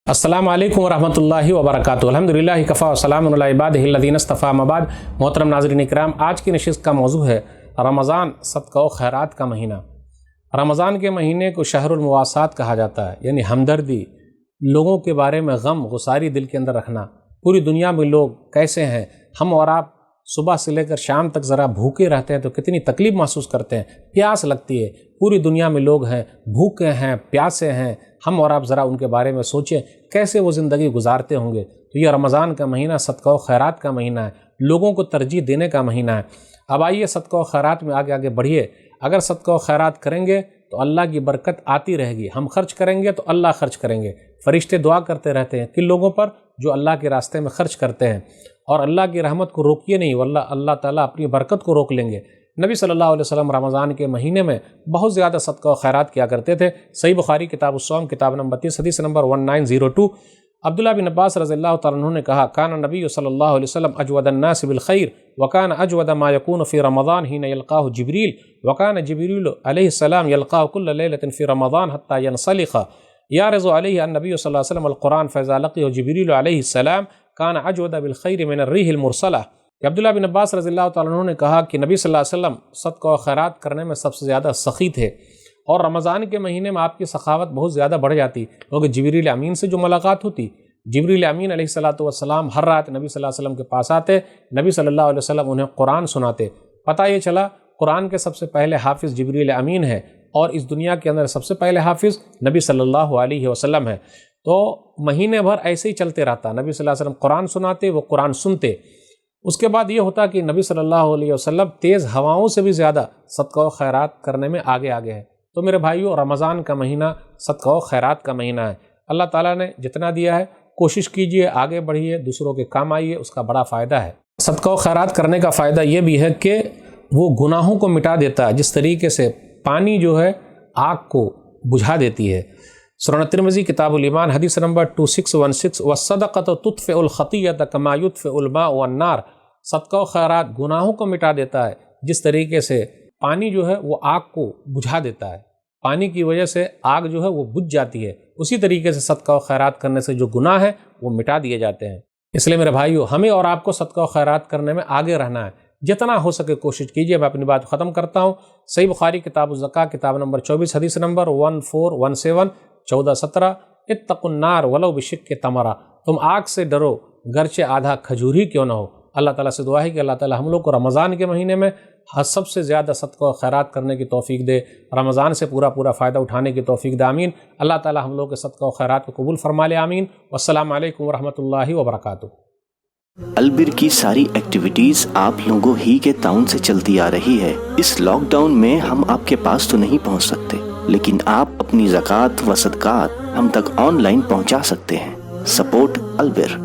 अस्सलाम वालेकुम वरहमतुल्लाहि वबरकातुहू। अल्हम्दुलिल्लाहि कफ़ा व सलामुन अला इबादिहिल लज़ीना इस्तफ़ा अम्मा बाद। मोहतरम नाज़रीन इकराम, आज की नशिस्त का मौजू है रमज़ान सदक़ा व खैरात का महीना। रमज़ान के महीने को शहरुल मुवासात कहा जाता है, यानी हमदर्दी, लोगों के बारे में गम गुसारी दिल के अंदर रखना। पूरी दुनिया में लोग कैसे हैं, हम और आप सुबह से लेकर शाम तक ज़रा भूखे रहते हैं तो कितनी तकलीफ़ महसूस करते हैं, प्यास लगती है। पूरी दुनिया में लोग हैं, भूखे हैं, प्यासे हैं, हम और आप ज़रा उनके बारे में सोचें कैसे वो ज़िंदगी गुजारते होंगे। तो ये रमज़ान का महीना सदक़ा व खैरात का महीना है, लोगों को तरजीह देने का महीना है। अब आइए सदक़ा व खैरात में आगे आगे बढ़िए। अगर सदक़ा व खैरात करेंगे तो अल्लाह की बरकत आती रहेगी, हम खर्च करेंगे तो अल्लाह खर्च करेंगे। फरिश्ते दुआ करते रहते हैं किन लोगों पर, जो अल्लाह के रास्ते में खर्च करते हैं। और अल्लाह की रहमत को रोकिए नहीं, वल्लाह अल्लाह ताला अपनी बरकत को रोक लेंगे। नबी सल्लल्लाहु अलैहि वसल्लम रमज़ान के महीने में बहुत ज़्यादा सदक़ा व खैरात किया करते थे। सही बुखारी किताब उस्सौम किताब नंबर 30 हदीस नंबर 1902। अब्दुल्लाह बिन अब्बास रज़ियल्लाहु तआला अन्हु ने कहा, कान नबी सल्लल्लाहु अलैहि वसल्लम अजवदन नास बिल खैर व कान अजवद मा यकून फ़ी रमज़ान हिन यल्क़ाहु जिब्रील व कान जिब्रील अलैहि सलाम यल्क़ाहु कुल्ल लैलतिन फ़ी रमज़ान हत्ता यनसलिख़ यारज़ु अलैहि अन्नबी सल्लल्लाहु अलैहि वसल्लम अल-क़ुरान फ़इज़ा लक़ियहु जिब्रील अलैहि सलाम कान अजवद बिल खैर मिन अर्रिहिल मुरसला। अब्दुल्लाह बिन अब्बास रज़ियल्लाहु तआला अन्हु ने कहा कि नबी सल्लल्लाहु अलैहि वसल्लम सदक़ा व खैरात करने में सबसे ज़्यादा सख़ी थे, और रमज़ान के महीने में आपकी सखावत बहुत ज़्यादा बढ़ जाती, क्योंकि जिब्रील अमीन से जो मुलाकात होती, जिब्रील अमीन अलैहिस्सलातु वस्सलाम हर रात नबी सल्लल्लाहु अलैहि वसल्लम के पास आते, नबी सल्लल्लाहु अलैहि वसल्लम उन्हें कुरान सुनाते। पता ये चला कुरान के सबसे पहले हाफिज़ जिब्रील अमीन है, और इस दुनिया के अंदर सबसे पहले हाफिज़ नबी सल्लल्लाहु अलैहि वसल्लम है। तो महीने भर ऐसे ही चलते रहता, नबी सल्लल्लाहु अलैहि वसल्लम कुरान सुनाते, वो कुरान सुनते। उसके बाद ये होता कि नबी सल्लल्लाहु अलैहि वसल्लम तेज़ हवाओं से भी ज़्यादा सदक़ा व खैरात करने में आगे आगे है। तो मेरे भाइयों, रमज़ान का महीना सदक़ा व खैरात का महीना है। अल्लाह ताला ने जितना दिया है कोशिश कीजिए, आगे बढ़िए, दूसरों के काम आइए, उसका बड़ा फ़ायदा है। सदक़ा व खैरात करने का फ़ायदा ये भी है कि वो गुनाहों को मिटा देता है, जिस तरीके से पानी जो है आग को बुझा देती है। सुनन तिरमिज़ी किताबुल ईमान हदीस नंबर 2616 वस्सदक़तु तुत्फ़िउल ख़तीयत कमा युत्फ़िउल माउ वन्नार। सदक़ा व खैरात गुनाहों को मिटा देता है, जिस तरीके से पानी जो है वो आग को बुझा देता है, पानी की वजह से आग जो है वो बुझ जाती है। उसी तरीके से सदक़ा व खैरात करने से जो गुनाह है वो मिटा दिए जाते हैं। इसलिए मेरे भाइयों, हमें और आपको सदक़ा व खैरात करने में आगे रहना है, जितना हो सके कोशिश कीजिए। मैं अपनी बात ख़त्म करता हूँ। सही बुखारी किताब ज़का किताब नंबर 24 हदीस नंबर 1417 1417 इत्तक़ुन्नार वलौ बिशिक्क़ि तमरा। तुम आग से डरो गरचे आधा खजूर ही क्यों ना हो। अल्लाह ताला से दुआ है कि अल्लाह ताला हम लोग को रमज़ान के महीने में सबसे ज़्यादा सदक़ा व खैरात करने की तौफ़ीक दे, रमज़ान से पूरा फ़ायदा उठाने की तौफ़ीक दे। आमीन। अल्लाह ताला हम लोग के सदक़ा व खैरात को कबूल फ़रमा ले। आमीन। वस्सलामु अलैकुम वरहमतुल्लाहि वबरकातुहू। अलबिर की सारी एक्टिविटीज़ आप लोगों ही के ताउन से चलती आ रही है। इस लॉकडाउन में हम आपके पास तो नहीं पहुंच सकते, लेकिन आप अपनी ज़कात व सदक़ात हम तक ऑनलाइन पहुंचा सकते हैं। सपोर्ट अलबिर।